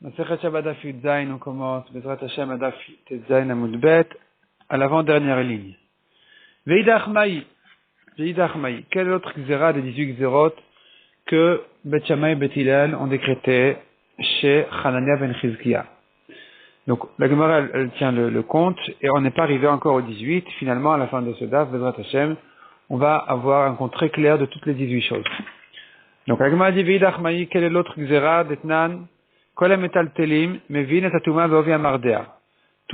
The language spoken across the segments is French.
Masechet Shabbat Daf Yud Zayin, on commence Bezrat Hashem Daf Tet Zayin Amud Bet, à l'avant-dernière ligne. Veidach Maï, quel autre xéra des 18 xérot que Bet Shammai et Bet Hillel ont décrété chez Hanania ben Chizkiya? Donc la Gemara elle tient le compte et on n'est pas arrivé encore au 18. Finalement, à la fin de ce daf, Bezrat Hashem, on va avoir un compte très clair de toutes les 18 choses. Donc la Gemara dit Veidach Maï, quel est l'autre xéra d'Etnan? Tous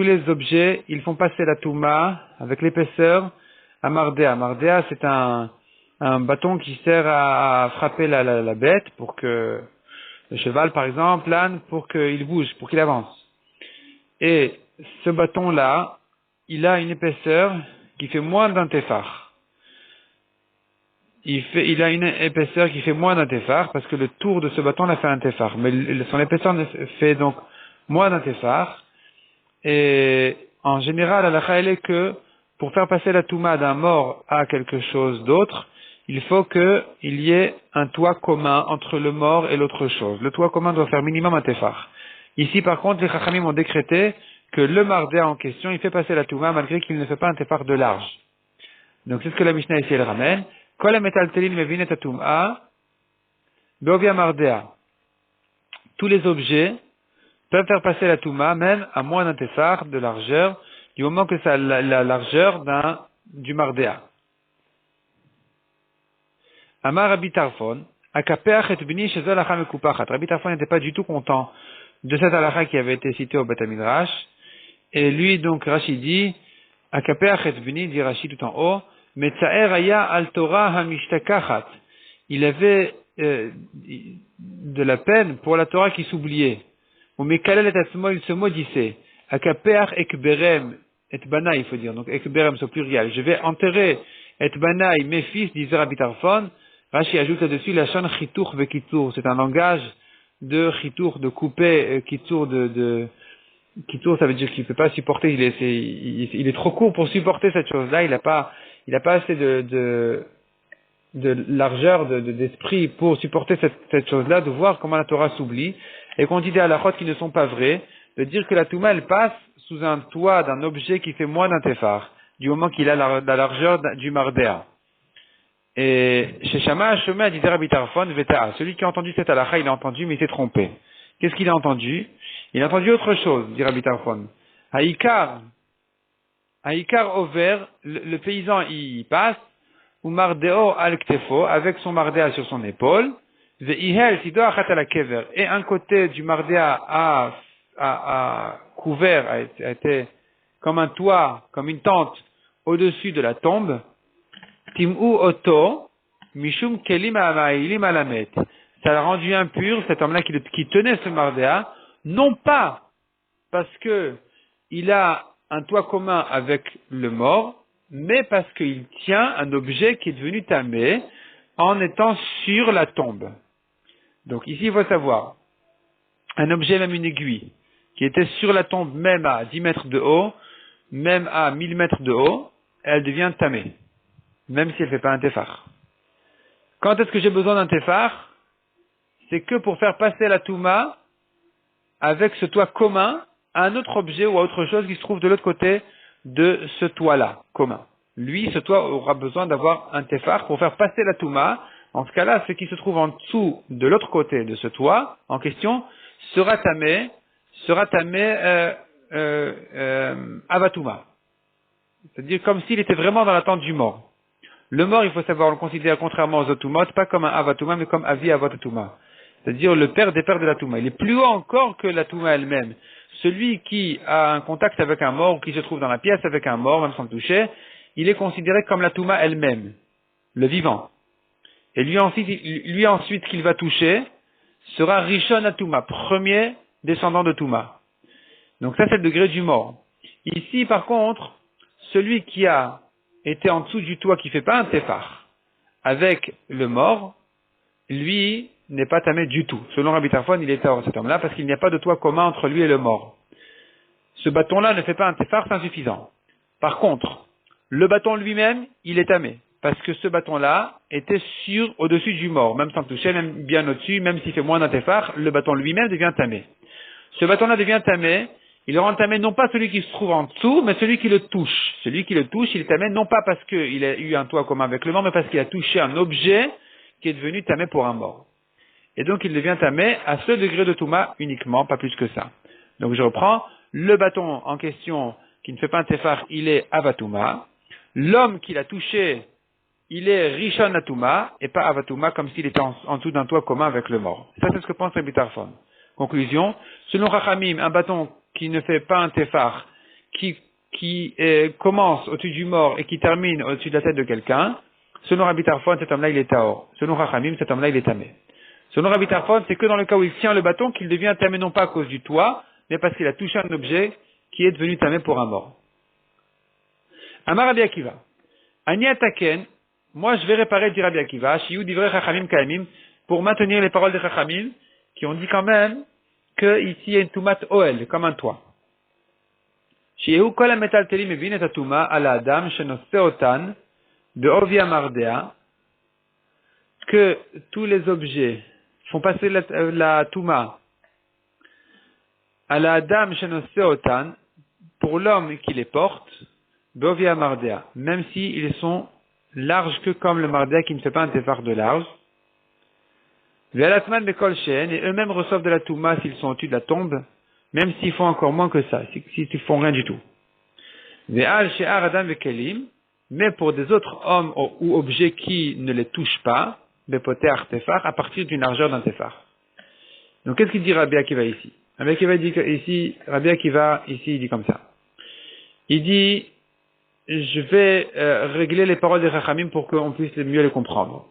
les objets, ils font passer la touma avec l'épaisseur à Mardea. Mardea, c'est un bâton qui sert à frapper la bête pour que le cheval, par exemple, l'âne, pour qu'il bouge, pour qu'il avance. Et ce bâton-là, il a une épaisseur qui fait moins d'un téphar. Il a une épaisseur qui fait moins d'un téphar, parce que le tour de ce bâton-là fait un téphar. Mais son épaisseur fait donc moins d'un téphar. Et en général, la halakha elle est que pour faire passer la touma d'un mort à quelque chose d'autre, il faut qu'il y ait un toit commun entre le mort et l'autre chose. Le toit commun doit faire minimum un téphar. Ici, par contre, les chachamim ont décrété que le mardéa en question, il fait passer la touma malgré qu'il ne fait pas un téphar de large. Donc c'est ce que la Mishnah ici elle ramène. Tous les objets peuvent faire passer la touma même à moins d'un téphar de largeur, du moment que ça a la largeur du mardéa. Amar Rabbi Tarfon, akapeach et bni chez halakha mekupachat. Rabbi Tarfon n'était pas du tout content de cette halakha qui avait été citée au Beth Midrash. Et lui, donc, Rashi dit, akapeach et bni, dit Rashi tout en haut, Metzaer aya al Torah hamishtakachat. Il avait de la peine pour la Torah qui s'oubliait. Ou mekalel et atzmo, il se maudissait. Akapeach ekberem et banaï, il faut dire. Donc ekberem c'est au pluriel. Je vais enterrer et banaï mes fils, disait Rabbi Tarfon. Rashi ajoute là-dessus la shon chitour vekitour. C'est un langage de chitour, de couper, kitour Kitour, ça veut dire qu'il ne peut pas supporter, il est trop court pour supporter cette chose-là, il n'a pas assez de largeur, d'esprit pour supporter cette chose-là, de voir comment la Torah s'oublie, et qu'on dit des halachot qui ne sont pas vrais, de dire que la touma, elle passe sous un toit d'un objet qui fait moins d'un téphar, du moment qu'il a la largeur du mardéa. Et chez Shama Hashemah, dit Rabbi Tarfon, Veta'a, celui qui a entendu cette halakha, il a entendu, mais il s'est trompé. Qu'est-ce qu'il a entendu? Il a entendu autre chose, dit Rabbi Tarfon. Haïkar over, le paysan il passe, ou mardeo al ktefo, avec son mardéa sur son épaule, ve'ihel sido achat ala kever, et un côté du mardéa a couvert, a été comme un toit, comme une tente, au-dessus de la tombe, tim'u oto, mishum kelim ha'ma'ilim alamet. Ça l'a rendu impur, cet homme-là qui tenait ce mardéa, non pas parce que il a un toit commun avec le mort, mais parce qu'il tient un objet qui est devenu tamé en étant sur la tombe. Donc ici, il faut savoir, un objet, même une aiguille, qui était sur la tombe même à 10 mètres de haut, même à 1000 mètres de haut, elle devient tamée, même si elle ne fait pas un téphar. Quand est-ce que j'ai besoin d'un téphar? C'est que pour faire passer la touma avec ce toit commun à un autre objet ou à autre chose qui se trouve de l'autre côté de ce toit-là, commun. Lui, ce toit aura besoin d'avoir un téphar pour faire passer la touma. En ce cas-là, ce qui se trouve en dessous de l'autre côté de ce toit en question sera tamé avatouma. C'est-à-dire comme s'il était vraiment dans l'attente du mort. Le mort, il faut savoir, on le considère contrairement aux autumot, pas comme un avatouma, mais comme avi avatouma. C'est-à-dire le père des pères de la touma. Il est plus haut encore que la touma elle-même. Celui qui a un contact avec un mort, ou qui se trouve dans la pièce avec un mort, même sans le toucher, il est considéré comme la touma elle-même, le vivant. Et lui ensuite qu'il va toucher, sera Rishon Touma, premier descendant de Touma. Donc ça c'est le degré du mort. Ici par contre, celui qui a été en dessous du toit, qui fait pas un téphar, avec le mort, lui n'est pas tamé du tout. Selon Rabbi Tarfon, il est hors cet homme-là, parce qu'il n'y a pas de toit commun entre lui et le mort. Ce bâton-là ne fait pas un téphar, c'est insuffisant. Par contre, le bâton lui-même, il est tamé, parce que ce bâton-là était au-dessus du mort, même sans toucher, même bien au-dessus, même s'il fait moins d'un téphar, le bâton lui-même devient tamé. ce bâton-là devient tamé, il le rend tamé non pas celui qui se trouve en dessous, mais celui qui le touche. Celui qui le touche, il est tamé non pas parce qu'il a eu un toit commun avec le mort, mais parce qu'il a touché un objet qui est devenu tamé pour un mort. Et donc il devient tamé à ce degré de Touma uniquement, pas plus que ça. Donc je reprends, le bâton en question qui ne fait pas un tefar, il est Avatouma. L'homme qui l'a touché, il est Rishon Atouma et pas Avatouma comme s'il était en dessous d'un toit commun avec le mort. Ça c'est ce que pense Rabbi Tarfon. Conclusion, selon Chachamim, un bâton qui ne fait pas un tefar, qui commence au-dessus du mort et qui termine au-dessus de la tête de quelqu'un, selon Rabbi Tarfon, cet homme-là il est Taor. Selon Chachamim, cet homme-là il est Tamé. Selon Rabbi Tarfon, c'est que dans le cas où il tient le bâton qu'il devient tamé non pas à cause du toit, mais parce qu'il a touché un objet qui est devenu tamé pour un mort. Amar Rabbi Akiva. Ani ataken, moi je vais réparer, dit Rabbi Akiva, shiyu divrei chachamim kaimim, pour maintenir les paroles des chachamim, qui ont dit quand même que ici il y a une tumat oel, comme un toit. Shiyu kol ha-metal telim mevin et atuma ala adam shenosse otan be'ovia mardea, que tous les objets font passer la Touma à la dame Shenosse Otan pour l'homme qui les porte, Bovia Mardea, même s'ils sont larges que comme le Mardea qui ne fait pas un tefar de large. Ve'alatman Bekol Shen, et eux-mêmes reçoivent de la Touma s'ils sont au-dessus de la tombe, même s'ils font encore moins que ça, s'ils font rien du tout. Ve'al She'ar Adam Vekelim, mais pour des autres hommes ou objets qui ne les touchent pas, Bepoter Tefar, à partir d'une largeur d'un Tefar. Donc, qu'est-ce qu'il dit Rabbi Akiva ici? Rabbi Akiva ici, il dit comme ça. Il dit, je vais régler les paroles des Chachamim pour qu'on puisse mieux les comprendre.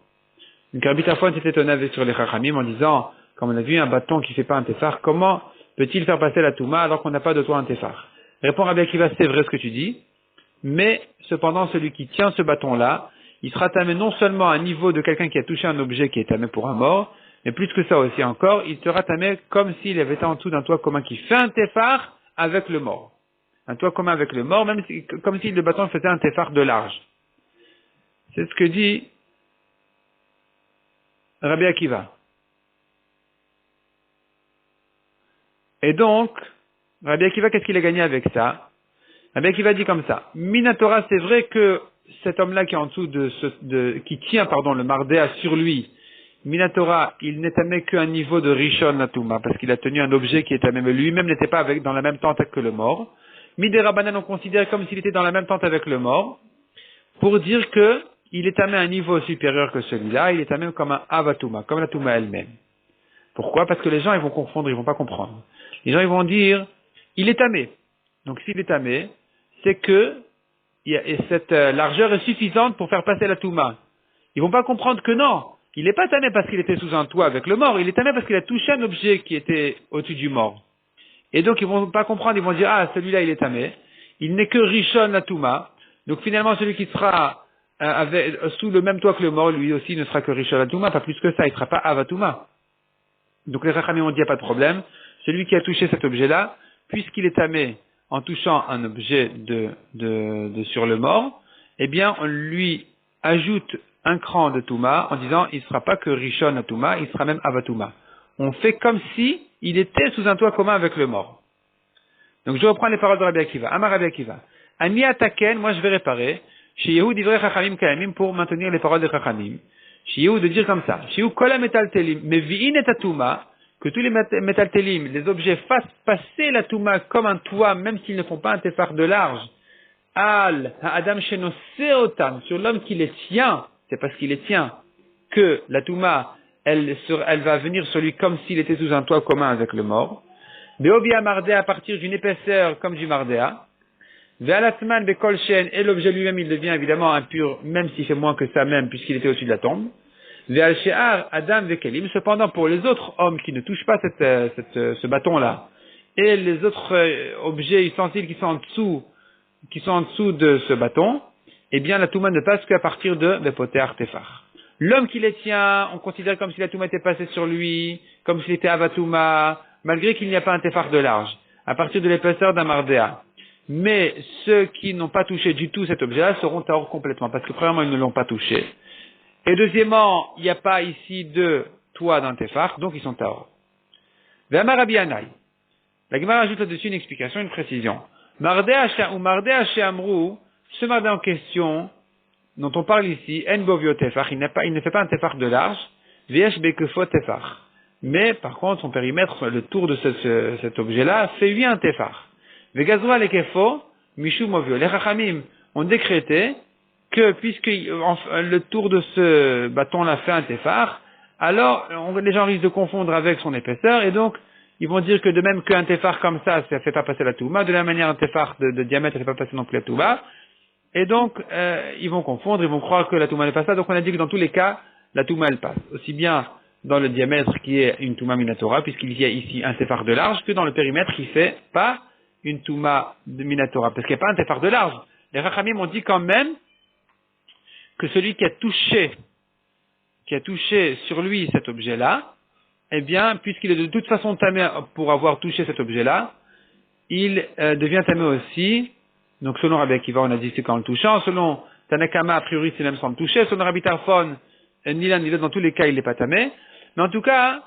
Donc, Rabbi Tarfon s'est étonné sur les Chachamim en disant, comme on a vu un bâton qui fait pas un Tefar, comment peut-il faire passer la Touma alors qu'on n'a pas de toit un Tefar? Répond Rabbi Akiva, c'est vrai ce que tu dis, mais cependant, celui qui tient ce bâton-là, il sera tamé non seulement à un niveau de quelqu'un qui a touché un objet qui est tamé pour un mort, mais plus que ça aussi encore, il sera tamé comme s'il avait été en dessous d'un toit commun qui fait un tefar avec le mort. Un toit commun avec le mort, même si, comme si le bâton faisait un tefar de large. C'est ce que dit Rabbi Akiva. Et donc, Rabbi Akiva, qu'est-ce qu'il a gagné avec ça? Rabbi Akiva dit comme ça. Minatora, c'est vrai que cet homme-là qui est en dessous qui tient, le Mardea sur lui, Minatora, il n'est tamé qu'un niveau de Rishon Natuma, parce qu'il a tenu un objet qui est tamé, mais lui-même n'était pas dans la même tente que le mort. Miderabanan, on considère comme s'il était dans la même tente avec le mort, pour dire que il est tamé à un niveau supérieur que celui-là, il est tamé comme un Avatuma, comme la Touma elle-même. Pourquoi? Parce que les gens, ils vont confondre, ils vont pas comprendre. Les gens, ils vont dire, il est tamé. Donc s'il est tamé, c'est que et cette largeur est suffisante pour faire passer la Touma. Ils vont pas comprendre que non, il n'est pas tamé parce qu'il était sous un toit avec le mort, il est tamé parce qu'il a touché un objet qui était au-dessus du mort. Et donc ils vont pas comprendre, ils vont dire, ah, celui-là il est tamé, il n'est que Rishon la Touma, donc finalement celui qui sera sous le même toit que le mort, lui aussi ne sera que Rishon la Touma, pas plus que ça, il ne sera pas Avatouma. Donc les Rachamim ont dit, il n'y a pas de problème, celui qui a touché cet objet-là, puisqu'il est tamé en touchant un objet sur le mort, eh bien, on lui ajoute un cran de Touma en disant, il ne sera pas que Rishon à Touma, il sera même Avatouma. On fait comme si il était sous un toit commun avec le mort. Donc, je reprends les paroles de Rabbi Akiva. Amar Rabbi Akiva. Ani ataken, moi je vais réparer. Chez Yehud, divrei chachamim kayamim, pour maintenir les paroles de chachamim. Chez Yehud, de dire comme ça. Chez Yehud, kol ha-metal telim, mevi'in et Touma, que tous les metal telim, les objets, fassent passer la Touma comme un toit, même s'ils ne font pas un tefar de large. Al ha-adam shenosse otan, sur l'homme qui les tient, c'est parce qu'il les tient, que la Touma, elle va venir sur lui comme s'il était sous un toit commun avec le mort. Be'obia mardea, à partir d'une épaisseur comme du mardea. Ve'alatman bekol shen, et l'objet lui-même, il devient évidemment impur, même s'il fait moins que ça même, puisqu'il était au-dessus de la tombe. Ve'al she'ar adam vekelim, cependant pour les autres hommes qui ne touchent pas ce bâton-là, et les autres objets ustensiles qui sont en dessous de ce bâton, eh bien la Touma ne passe qu'à partir de Bepoter Tefar. L'homme qui les tient, on considère comme si la Touma était passée sur lui, comme s'il était Avatouma, malgré qu'il n'y a pas un Tefar de large, à partir de l'épaisseur d'un Mardea. Mais ceux qui n'ont pas touché du tout cet objet-là seront Tahor complètement, parce que premièrement, ils ne l'ont pas touché. Et deuxièmement, il n'y a pas ici de toit d'un Tefar, donc ils sont Tahor. Ve'amar Rabbi Yannai. La Gemara ajoute là-dessus une explication, une précision. Mardea chez Amrou, ce mardea en question, dont on parle ici, en bovio tefach, il ne fait pas un tefach de large, viesh bekefo tefach. Mais, par contre, son périmètre, le tour de cet objet-là, fait lui un tefach. Vegazwa lekefo, mishu movio. Les Chachamim ont décrété que, puisque le tour de ce bâton-là fait un tefach, alors, les gens risquent de confondre avec son épaisseur, et donc, ils vont dire que de même qu'un tefach comme ça ne fait pas passer la touma, de la même manière un tefach de diamètre ne fait pas passer non plus la touma, et donc, ils vont confondre, ils vont croire que la touma ne passe pas, donc on a dit que dans tous les cas, la touma elle passe. Aussi bien dans le diamètre qui est une touma minatora, puisqu'il y a ici un tefach de large, que dans le périmètre qui fait pas une touma de minatora, parce qu'il n'y a pas un tefach de large. Les Rachamim ont dit quand même que celui qui a touché sur lui cet objet-là, eh bien, puisqu'il est de toute façon tamé pour avoir touché cet objet-là, il devient tamé aussi. Donc, selon Rabbi Akiva, on a dit c'est quand le touchant. Selon Tanakama, a priori, c'est même sans le toucher. Selon Rabbi Tarfon, ni l'un ni l'autre, dans tous les cas, il n'est pas tamé. Mais en tout cas,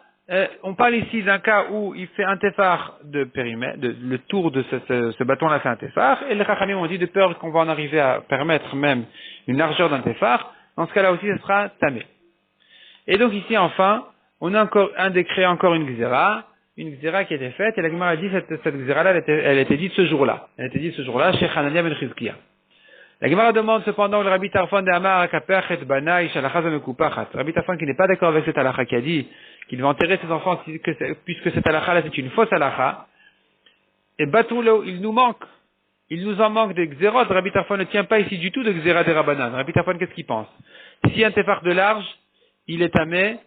on parle ici d'un cas où il fait un tefar de périmètre, le tour de ce bâton-là fait un tefar, et les Chachamim ont dit de peur qu'on va en arriver à permettre même une largeur d'un tefar. Dans ce cas-là aussi, ce sera tamé. Et donc ici, enfin, on a encore un décret, encore une gzera qui a été faite, et la Gemara a dit cette gzera-là, elle était dite ce jour-là. Elle était dite ce jour-là, chez Hanania ben Chizkiya. La Gemara demande cependant le Rabbi Tarfon de Amar Akapechet Banai Shalachaz Mekupachat. Rabbi Tarfon qui n'est pas d'accord avec cette halakha qui a dit qu'il va enterrer ses enfants puisque cette halakha-là c'est une fausse halakha. Et Batoulo, il nous en manque des gzerot. Rabbi Tarfon ne tient pas ici du tout de gzera des Rabbanan. Rabbi Tarfon, qu'est-ce qu'il pense? Si un tefar de large, il est tamé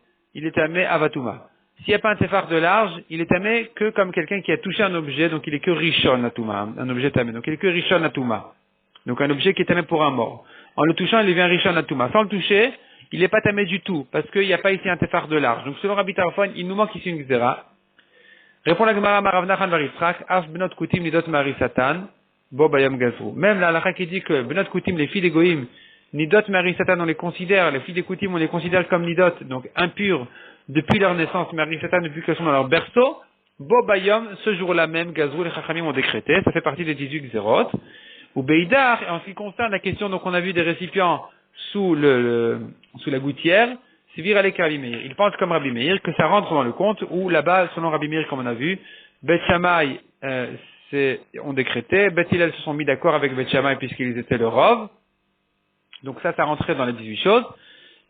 avatuma. S'il n'y a pas un tefar de large, il est tamé que comme quelqu'un qui a touché un objet, donc il est que rishon atuma, un objet tamé, donc il est que rishon atuma. Donc un objet qui est tamé pour un mort. En le touchant, il devient rishon atuma. Sans le toucher, il n'est pas tamé du tout, parce qu'il n'y a pas ici un tefar de large. Donc selon Rabbi Tarfon, il nous manque ici une gzera. Répond la Gemara Marav Nachan Varitrak, Af benot kutim nidot mari satan, bo bayam gazru. Même la halakha qui dit que benot kutim, les filles d'égoïm, nidot mari satan, on les considère, les filles des kutim, on les considère comme nidot, donc impures, depuis leur naissance, mari satan, depuis qu'elles sont dans leur berceau, bo bayam, ce jour-là même, gazru, les chachamim ont décrété, ça fait partie des 18 gzerot. Ou beidar, en ce qui concerne la question, donc on a vu des récipients sous la gouttière, Sivir Alek Rabbi Meir. Il pense comme Rabbi Meir que ça rentre dans le compte, ou là-bas, selon Rabbi Meir, comme on a vu, Bet Shammai ont décrété, Bet Hillel se sont mis d'accord avec Bet Shammai puisqu'ils étaient le Rov. Donc ça rentrait dans les 18 choses.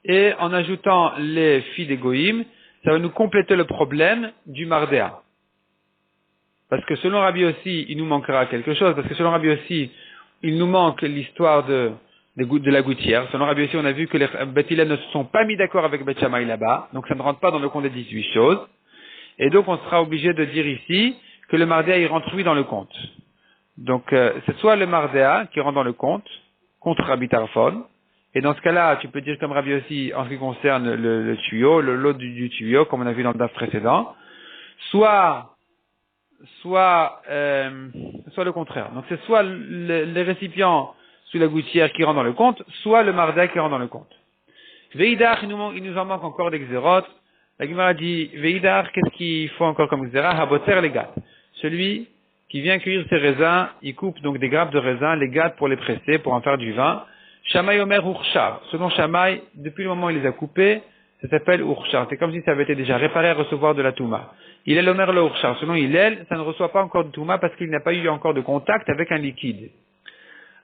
Et en ajoutant les filles des Goïm, ça va nous compléter le problème du Mardéa. Parce que selon Rabbi aussi, il nous manquera quelque chose, parce que selon Rabbi aussi, il nous manque l'histoire de la gouttière. Selon Rabbi aussi, on a vu que les Bet Hillel ne se sont pas mis d'accord avec Bet Shammai là-bas, donc ça ne rentre pas dans le compte des 18 choses. Et donc on sera obligé de dire ici que le Mardéa, il rentre oui dans le compte. Donc c'est soit le Mardéa qui rentre dans le compte, contre Rabbi Tarfon, et dans ce cas-là, tu peux dire comme Rabbi aussi, en ce qui concerne le tuyau, le lot du tuyau, comme on a vu dans le DAF précédent, soit le contraire. Donc c'est soit les récipients sous la gouttière qui rentrent dans le compte, soit le Mardéa qui rentre dans le compte. Veidar, il nous en manque encore des xérotes. La Gemara dit, Veidar, qu'est-ce qu'il faut encore comme xéra? Haboter les gâtes. Celui qui vient cueillir ses raisins, il coupe donc des grappes de raisins, les gâte pour les presser, pour en faire du vin. Shammai Omer Urshar. Selon Shammai, depuis le moment où il les a coupés, ça s'appelle Urshar. C'est comme si ça avait été déjà réparé à recevoir de la Touma. Il est l'Omer le Urshar. Selon Hillel, ça ne reçoit pas encore de Touma parce qu'il n'a pas eu encore de contact avec un liquide.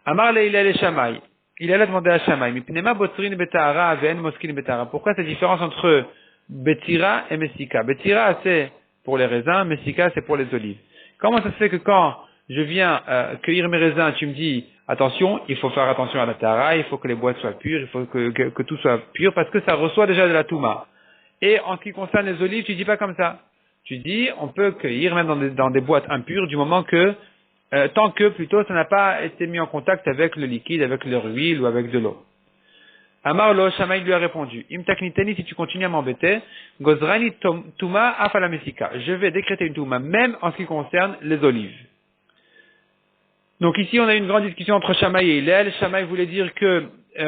Amar le Hillel et Shammai. Hillel a demandé à Shammai, Mipnema Botrin Betahara Aven Moskin Betahara. Pourquoi cette différence entre Betira et Messika? Betira, c'est pour les raisins, Messika, c'est pour les olives. Comment ça se fait que quand je viens cueillir mes raisins, tu me dis, attention, il faut faire attention à la Tahara, il faut que les boîtes soient pures, il faut que tout soit pur, parce que ça reçoit déjà de la Touma. Et en ce qui concerne les olives, tu dis pas comme ça. Tu dis, on peut cueillir même dans des boîtes impures du moment que, tant que plutôt ça n'a pas été mis en contact avec le liquide, avec leur huile ou avec de l'eau. Amar lo, Shammai lui a répondu, Im takniteni, si tu continues à m'embêter, gozrani Touma afala Messika. Je vais décréter une Touma, même en ce qui concerne les olives. Donc ici, on a une grande discussion entre Shammai et Hillel. Shammai voulait dire que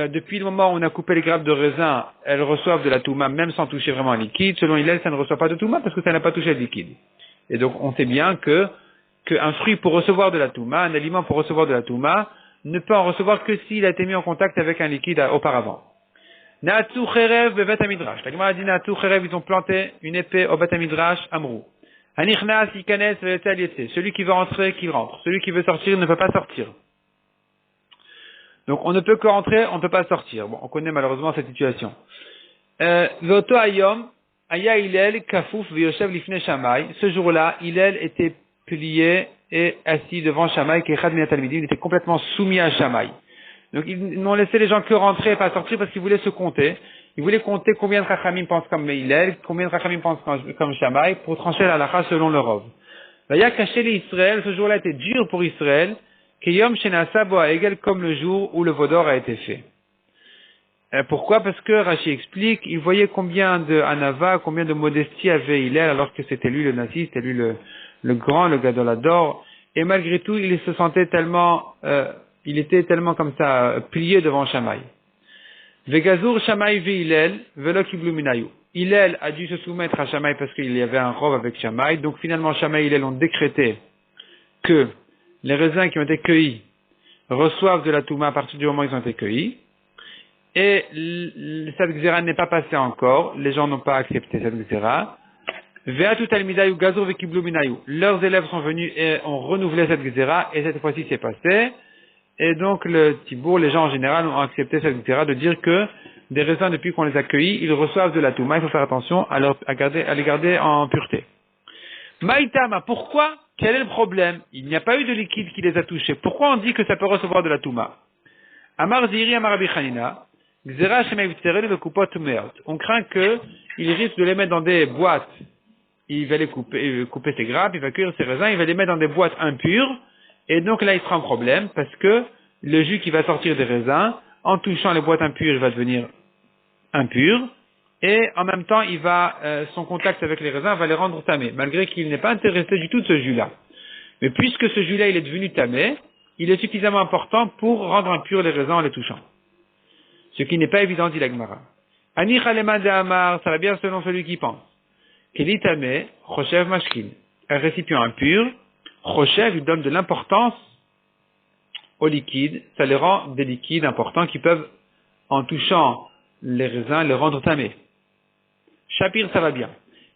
depuis le moment où on a coupé les grappes de raisin, elles reçoivent de la Touma même sans toucher vraiment un liquide. Selon Hillel, ça ne reçoit pas de Touma parce que ça n'a pas touché le liquide. Et donc, on sait bien que qu'un fruit pour recevoir de la touma, un aliment pour recevoir de la touma, ne peut en recevoir que s'il a été mis en contact avec un liquide auparavant. Na'atu cherev bevet hamidrash. La Gemara dit Na'atu cherev, ils ont planté une épée au bet hamidrash amrou. Hanichnas ikanes ve'etel yetse. Celui qui veut rentrer, qu'il rentre. Celui qui veut sortir ne peut pas sortir. Donc on ne peut que rentrer, on ne peut pas sortir. Bon, on connaît malheureusement cette situation. Zoto ayom, aya Hillel kafouf v'yoshev lifnei Shammai. Ce jour-là, Hillel était plié et assis devant Shammai, kechad minat talmidim. Il était complètement soumis à Shammai. Donc ils n'ont laissé les gens que rentrer et pas sortir parce qu'ils voulaient se compter. Ils voulaient compter combien de Chachamim pensent comme Hillel, combien de Chachamim pensent comme Shammai pour trancher la halakha selon le Rov. Vaya caché les Israël, ce jour-là était dur pour Israël, Kiyom Shenasa Boa Egel, comme le jour où le Vaudor a été fait. Pourquoi? Parce que Rashi explique, il voyait combien de Hanava, combien de modestie avait Hillel alors que c'était lui le Nasi, c'était lui le grand, le Gadolador, et malgré tout il se sentait tellement il était tellement comme ça, plié devant Shammai. Vegazur Shammai ve Hillel, velo kiblu minayu. Hillel a dû se soumettre à Shammai parce qu'il y avait un rov avec Shammai. Donc finalement, Shammai et Hillel ont décrété que les raisins qui ont été cueillis reçoivent de la touma à partir du moment où ils ont été cueillis. Et cette gzera n'est pas passée encore. Les gens n'ont pas accepté cette gzera. Ve'atu talmidayu gazur ve kiblu minayu. Leurs élèves sont venus et ont renouvelé cette gzera. Et cette fois-ci, c'est passé. Et donc, le Tibour, les gens en général ont accepté cette gzera de dire que des raisins, depuis qu'on les a cueillis, ils reçoivent de la touma. Il faut faire attention à les garder en pureté. Maïtama, pourquoi? Quel est le problème? Il n'y a pas eu de liquide qui les a touchés. Pourquoi on dit que ça peut recevoir de la touma? Amar Ziri, Amar Rabbi Chanina, gzera shema yivtzerenu vekupot meot. On craint qu'il risque de les mettre dans des boîtes. Il va les couper ses grappes, il va cueillir ses raisins, il va les mettre dans des boîtes impures. Et donc là, il sera un problème parce que le jus qui va sortir des raisins, en touchant les boîtes impures, il va devenir impur. Et en même temps, son contact avec les raisins va les rendre tamés, malgré qu'il n'est pas intéressé du tout de ce jus-là. Mais puisque ce jus-là, il est devenu tamé, il est suffisamment important pour rendre impurs les raisins en les touchant. Ce qui n'est pas évident, dit la Gemara. Ani chalema de Amar, ça va bien selon celui qui pense. Keli tamé, choshev mashkin. Un récipient impur, choshev, il donne de l'importance aux liquides, ça les rend des liquides importants qui peuvent, en touchant les raisins, les rendre tamés. Shapir, ça va bien.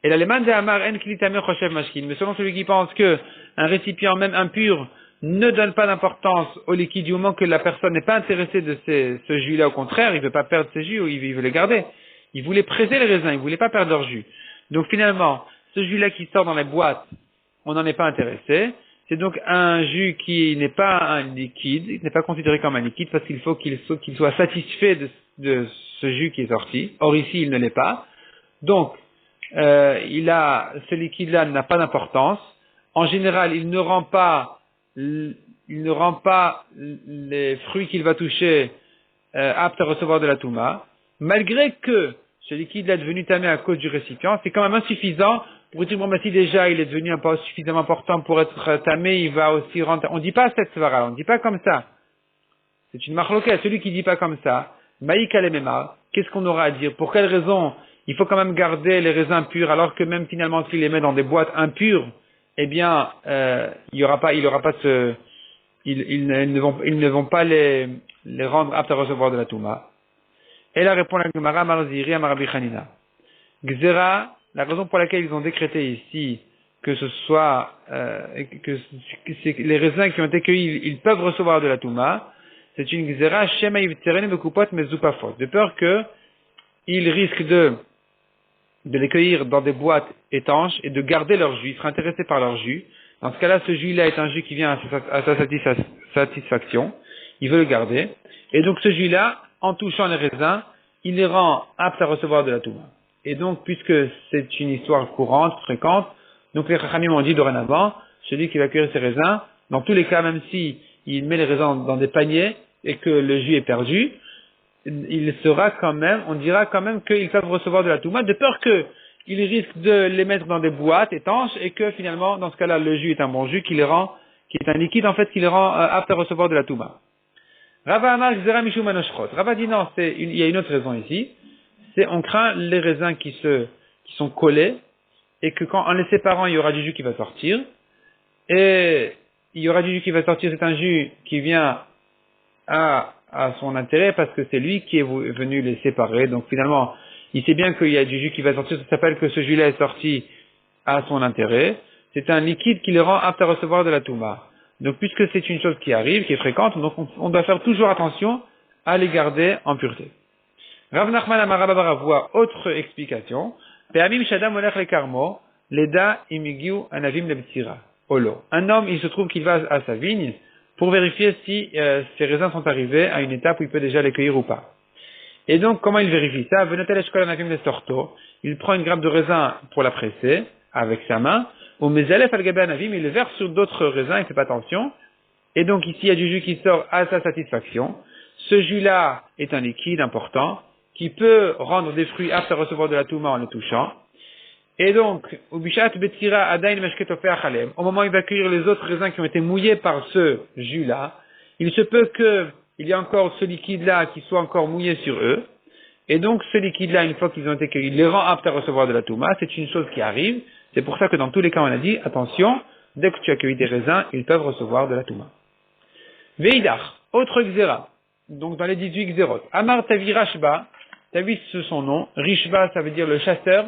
Et l'aleman de Amar en keli tamé, choshev mashkin. Mais selon celui qui pense que un récipient même impur ne donne pas d'importance au liquide du moment que la personne n'est pas intéressée de ce jus-là. Au contraire, il ne veut pas perdre ses jus ou il veut les garder. Il voulait presser les raisins, il ne voulait pas perdre leur jus. Donc finalement, ce jus-là qui sort dans les boîtes, on n'en est pas intéressé. C'est donc un jus qui n'est pas un liquide, il n'est pas considéré comme un liquide parce qu'il faut qu'il soit satisfait de ce jus qui est sorti. Or ici, il ne l'est pas. Donc, ce liquide-là n'a pas d'importance. En général, il ne rend pas les fruits qu'il va toucher aptes à recevoir de la touma, malgré que ce liquide est devenu tamé à cause du récipient. C'est quand même insuffisant pour dire, bon, bah, si déjà il est devenu pas suffisamment important pour être tamé, il va aussi rentrer. On ne dit pas cette svara, on ne dit pas comme ça. C'est une marloquette. Celui qui ne dit pas comme ça, maïk alemema, qu'est-ce qu'on aura à dire? Pour quelle raison il faut quand même garder les raisins purs alors que même finalement s'il les met dans des boîtes impures, eh bien, ils ne vont pas les rendre aptes à recevoir de la touma. Et là répond la Gemara, Marziri, Amarabi Chanina. Gzera, la raison pour laquelle ils ont décrété ici que ce soit, que les raisins qui ont été cueillis, ils peuvent recevoir de la touma, c'est une Gzera, Shema Yivtzeren Bekupot Mezupafot, de peur que ils risquent de les cueillir dans des boîtes étanches et de garder leur jus. Ils seraient intéressés par leur jus. Dans ce cas-là, ce jus-là est un jus qui vient à sa satisfaction. Il veut le garder. Et donc ce jus-là, en touchant les raisins, il les rend aptes à recevoir de la touma. Et donc, puisque c'est une histoire courante, fréquente, donc les Chachamim ont dit dorénavant, celui qui va cueillir ses raisins, dans tous les cas, même si il met les raisins dans des paniers et que le jus est perdu, il sera quand même, on dira quand même qu'ils peuvent recevoir de la touma, de peur qu'ils risquent de les mettre dans des boîtes étanches et que finalement, dans ce cas-là, le jus est un bon jus qui est un liquide en fait qui les rend aptes à recevoir de la touma. Rava Amar Gzera Mishum Anoshchot. Rava dit non, il y a une autre raison ici. C'est on craint les raisins qui sont collés et que en les séparant, il y aura du jus qui va sortir. et il y aura du jus qui va sortir, c'est un jus qui vient à son intérêt parce que c'est lui qui est venu les séparer. Donc finalement, il sait bien qu'il y a du jus qui va sortir, ça s'appelle que ce jus-là est sorti à son intérêt. C'est un liquide qui le rend apte à recevoir de la touma. Donc puisque c'est une chose qui arrive, qui est fréquente, donc on doit faire toujours attention à les garder en pureté. Rav Nachman Amar Rabba Bar Avua, autre explication. Pe'amim shadam olech lekarmo, leda imigiu anavim lebtira. Olo. Un homme, il se trouve qu'il va à sa vigne pour vérifier si ses raisins sont arrivés à une étape où il peut déjà les cueillir ou pas. Et donc, comment il vérifie ça? Venetel eshkol anavim lesorto. Il prend une grappe de raisin pour la presser avec sa main. Ou mezalef al gabe anavim, il le verse sur d'autres raisins, il fait pas attention. Et donc ici, il y a du jus qui sort à sa satisfaction. Ce jus-là est un liquide important qui peut rendre des fruits aptes à recevoir de la touma en les touchant. Et donc, au moment où il va cueillir les autres raisins qui ont été mouillés par ce jus-là, il se peut qu'il y ait encore ce liquide-là qui soit encore mouillé sur eux. Et donc, ce liquide-là, une fois qu'ils ont été cueillis, il les rend aptes à recevoir de la touma. C'est une chose qui arrive. C'est pour ça que dans tous les cas, on a dit, attention, dès que tu as cueilli des raisins, ils peuvent recevoir de la touma. Veidar, autre xéra. Donc, dans les 18 xérot. Amar Tavi Rashba, Tavi c'est son nom. Rishba, ça veut dire le chasseur.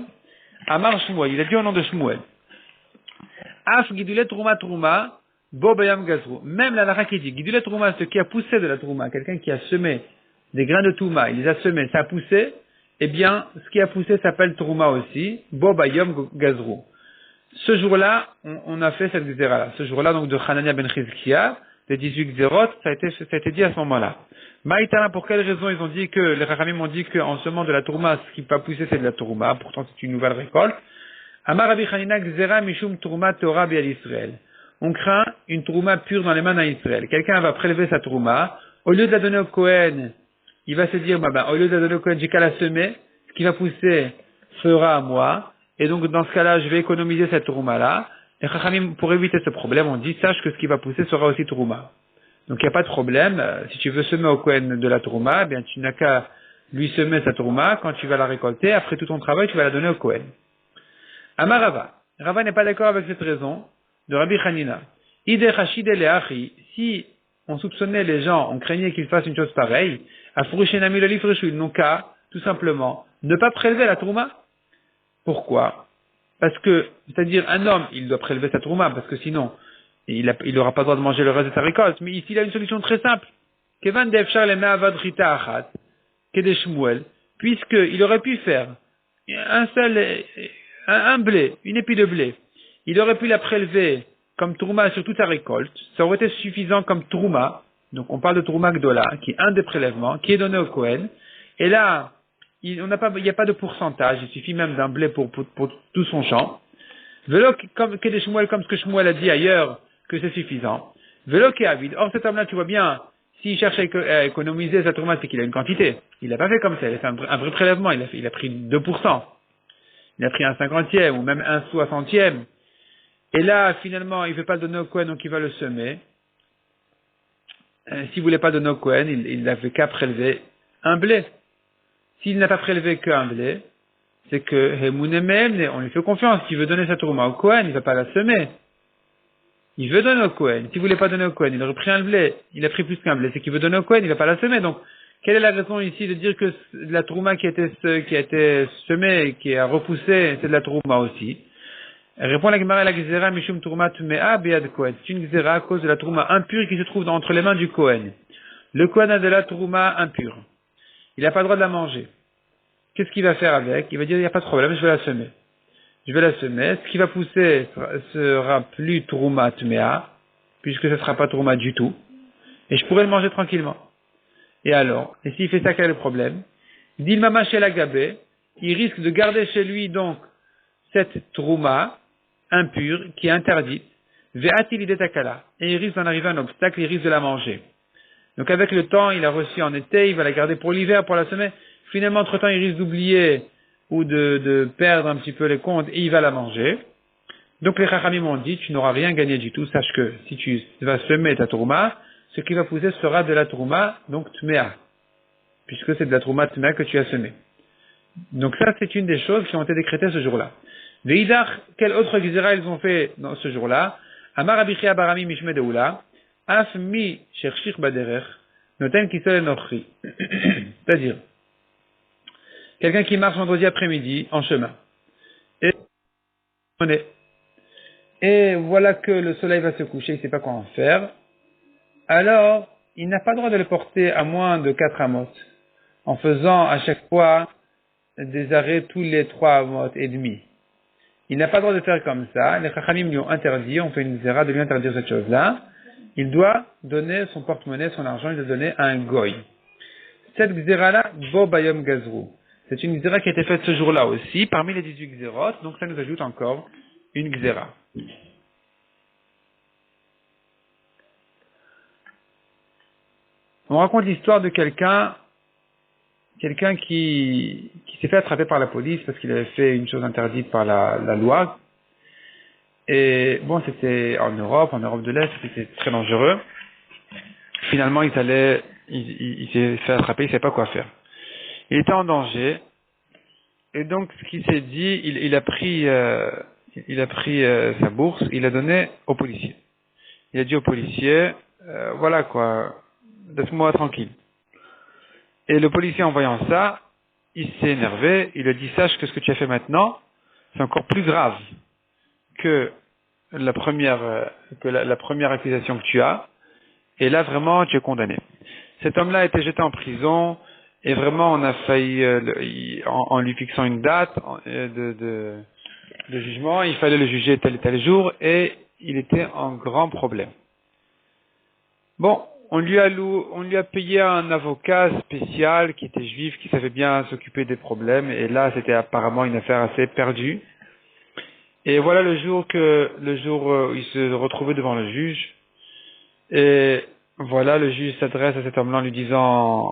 Amar Shmuel, il a dit au nom de Shmuel. Af Gidulet Trouma Trouma, Bo Bayam Gazrou. Même la Lara qui dit, Gidulet Trouma, ce qui a poussé de la Trouma, quelqu'un qui a semé des grains de Touma, il les a semés, ça a poussé, eh bien, ce qui a poussé s'appelle Trouma aussi, Bo Bayam Gazrou. Ce jour-là, on a fait cette xéra-là. Ce jour-là, donc, de Hanania ben Chizkiya, les 18 xérot, ça a été dit à ce moment-là. Maïtana, pour quelle raison ils ont dit que, les Rachamim ont dit qu'en semant de la tourma, ce qui va pousser c'est de la tourma, pourtant c'est une nouvelle récolte. Amar Rabbi Chanina Gzera Mishum Tourma Torah Bial Israël. On craint une tourma pure dans les mains d'un Israël. Quelqu'un va prélever sa tourma, au lieu de la donner au Kohen, il va se dire, au lieu de la donner au Kohen, j'ai qu'à la semer, ce qui va pousser fera à moi, et donc dans ce cas-là, je vais économiser cette tourma-là. Les Chachamim, pour éviter ce problème, on dit, sache que ce qui va pousser sera aussi tourma. Donc il n'y a pas de problème. Si tu veux semer au Kohen de la tourma, eh bien tu n'as qu'à lui semer sa tourma. Quand tu vas la récolter, après tout ton travail, tu vas la donner au Kohen. Amar Rava. Rava n'est pas d'accord avec cette raison de Rabbi Hanina. Ide Chashide Leachi. Si on soupçonnait les gens, on craignait qu'ils fassent une chose pareille, Afurushenami Loli Freshu, ils n'ont qu'à, tout simplement, ne pas prélever la tourma. Pourquoi? Parce que, c'est-à-dire un homme, il doit prélever sa tourma, parce que sinon, il n'aura pas le droit de manger le reste de sa récolte. Mais ici, il a une solution très simple. Kevan defshar le me'avad rita achat, kede Shmuel, puisqu'il aurait pu faire un blé, une épi de blé. Il aurait pu la prélever comme tourma sur toute sa récolte. Ça aurait été suffisant comme tourma. Donc, on parle de tourma gdola, qui est un des prélèvements, qui est donné au Kohen. Et là, il n'y a pas de pourcentage. Il suffit même d'un blé pour tout son champ. Velo, comme ce que Shmuel a dit ailleurs, que c'est suffisant. Velo qui est avide. Or, cet homme-là, tu vois bien, s'il cherche à économiser sa tourma, c'est qu'il a une quantité. Il l'a pas fait comme ça. Il a fait un vrai prélèvement. Il a pris 2%. Il a pris un 50e ou même un 60e. Et là, finalement, il ne veut pas le donner au Kohen, donc il va le semer. S'il ne voulait pas donner au Kohen, il n'avait qu'à prélever un blé. S'il n'a pas prélevé qu'un blé, c'est que on lui fait confiance. S'il veut donner sa tourma au Kohen, il ne va pas la semer. Il veut donner au Kohen. S'il ne voulait pas donner au Kohen, il aurait pris un blé. Il a pris plus qu'un blé. C'est qu'il veut donner au Kohen, il ne va pas la semer. Donc, quelle est la raison ici de dire que la tourma qui a été semée, qui a repoussé, c'est de la tourma aussi? Répond la Gemara, la Gzera Mishum Tourma Tumea Bead Kohen. C'est une Gzera à cause de la tourma impure qui se trouve entre les mains du Kohen. Le Kohen a de la tourma impure. Il n'a pas le droit de la manger. Qu'est-ce qu'il va faire avec? Il va dire, il n'y a pas de problème, je vais la semer. Je vais la semer. Ce qui va pousser sera plus Tourma Tmea, puisque ce ne sera pas Tourma du tout. Et je pourrai le manger tranquillement. Et alors? Et s'il fait ça, quel est le problème? Dit Mama chez la Gabé, il risque de garder chez lui donc cette Tourma impure qui est interdite. Ve'atil takala. Et il risque d'en arriver à un obstacle, il risque de la manger. Donc avec le temps, il a reçu en été, il va la garder pour l'hiver, pour la semer. Finalement, entre-temps, il risque d'oublier ou de perdre un petit peu les comptes et il va la manger. Donc les Chachamim m'ont dit, tu n'auras rien gagné du tout. Sache que si tu vas semer ta tourma, ce qui va pousser sera de la tourma, donc tmea, puisque c'est de la tourma tmea que tu as semée. Donc ça, c'est une des choses qui ont été décrétées ce jour-là. Veidach, quel autre gzera ils ont fait dans ce jour-là? Amar Rabbi Chia barami mishme deula, af mi cherchich baderech, noten kisol enochri. C'est-à-dire, quelqu'un qui marche vendredi après-midi en chemin. Et voilà que le soleil va se coucher, il ne sait pas quoi en faire. Alors, il n'a pas le droit de le porter à moins de 4 amot, en faisant à chaque fois des arrêts tous les 3 amot et demi. Il n'a pas le droit de faire comme ça. Les chachamim lui ont interdit, on fait une zéra de lui interdire cette chose-là. Il doit donner son porte-monnaie, son argent, il doit donner à un goy. Cette xéra-là, bo bayom gazrou. C'est une xéra qui a été faite ce jour-là aussi, parmi les 18 xérotes, donc ça nous ajoute encore une xéra. On raconte l'histoire de quelqu'un qui s'est fait attraper par la police parce qu'il avait fait une chose interdite par la loi. Et bon, c'était en Europe de l'Est, c'était très dangereux. Finalement, il s'est fait attraper, il ne savait pas quoi faire. Il était en danger. Et donc, ce qu'il s'est dit, il a pris sa bourse, il l'a donné au policier. Il a dit au policier, voilà quoi, laisse-moi tranquille. Et le policier, en voyant ça, il s'est énervé, il a dit, sache que ce que tu as fait maintenant, c'est encore plus grave que la première accusation que tu as, et là, vraiment, tu es condamné. Cet homme-là a été jeté en prison, et vraiment, on a failli, en lui fixant une date de jugement, il fallait le juger tel et tel jour, et il était en grand problème. Bon, on lui a payé un avocat spécial qui était juif, qui savait bien s'occuper des problèmes, et là, c'était apparemment une affaire assez perdue. Et voilà le jour où il se retrouvait devant le juge, et voilà, le juge s'adresse à cet homme-là en lui disant,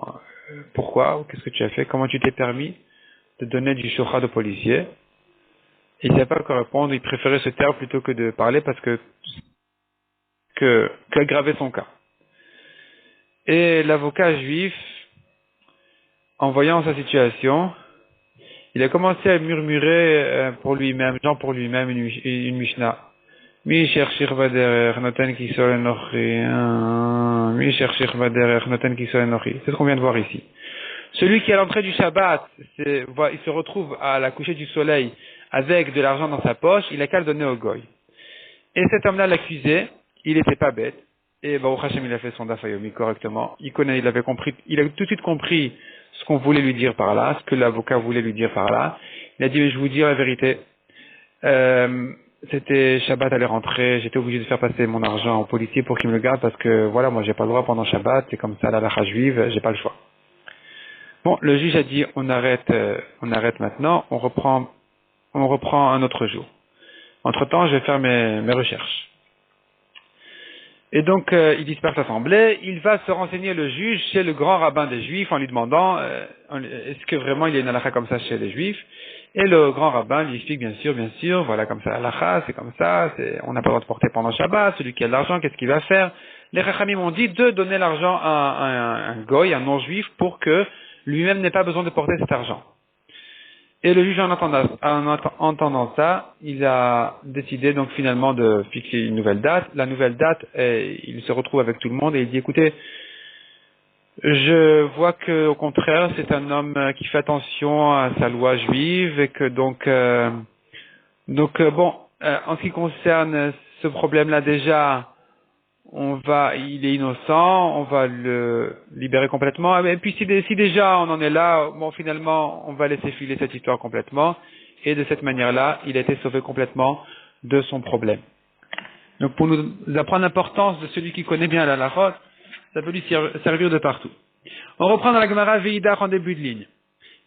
pourquoi, qu'est-ce que tu as fait, comment tu t'es permis de donner du shochat au policier? Et il ne savait pas quoi répondre, il préférait se taire plutôt que de parler parce qu'aggraver son cas. Et l'avocat juif, en voyant sa situation, il a commencé à murmurer pour lui-même une Mishnah. Mi cherchir vaderer noten ki sol enochi. Mi cherchir vaderer noten ki sol enochi. C'est ce qu'on vient de voir ici. Celui qui à l'entrée du Shabbat, il se retrouve à la coucher du soleil avec de l'argent dans sa poche, il a qu'à le donner au goy. Et cet homme-là l'accusait, il n'était pas bête. Et Baruch Hashem, il a fait son dafayomi correctement. Il avait compris, il a tout de suite compris ce qu'on voulait lui dire par là, ce que l'avocat voulait lui dire par là. Il a dit, mais je vous dis la vérité, c'était Shabbat allait rentrer, j'étais obligé de faire passer mon argent au policier pour qu'il me le garde parce que voilà, moi j'ai pas le droit pendant Shabbat, c'est comme ça la halakha juive, j'ai pas le choix. Bon, le juge a dit, on arrête maintenant, on reprend un autre jour. Entre-temps, je vais faire mes recherches. Et donc, il disperse l'assemblée, il va se renseigner le juge chez le grand rabbin des Juifs en lui demandant est-ce que vraiment il y a une halakha comme ça chez les Juifs. Et le grand rabbin lui explique bien sûr, voilà comme ça la halakha, c'est comme ça, on n'a pas le droit de porter pendant Shabbat, celui qui a de l'argent, qu'est-ce qu'il va faire? Les chachamim ont dit de donner l'argent à un goy, un non-juif, pour que lui-même n'ait pas besoin de porter cet argent. Et le juge, en entendant ça, il a décidé donc finalement de fixer une nouvelle date. La nouvelle date, il se retrouve avec tout le monde et il dit, écoutez, je vois que au contraire, c'est un homme qui fait attention à sa loi juive et que donc bon, en ce qui concerne ce problème-là déjà, il est innocent, on va le libérer complètement. Et puis si déjà on en est là, bon finalement on va laisser filer cette histoire complètement. Et de cette manière-là, il a été sauvé complètement de son problème. Donc pour nous apprendre l'importance de celui qui connaît bien la halakha, ça peut lui servir de partout. On reprend dans la Gemara Veidar en début de ligne.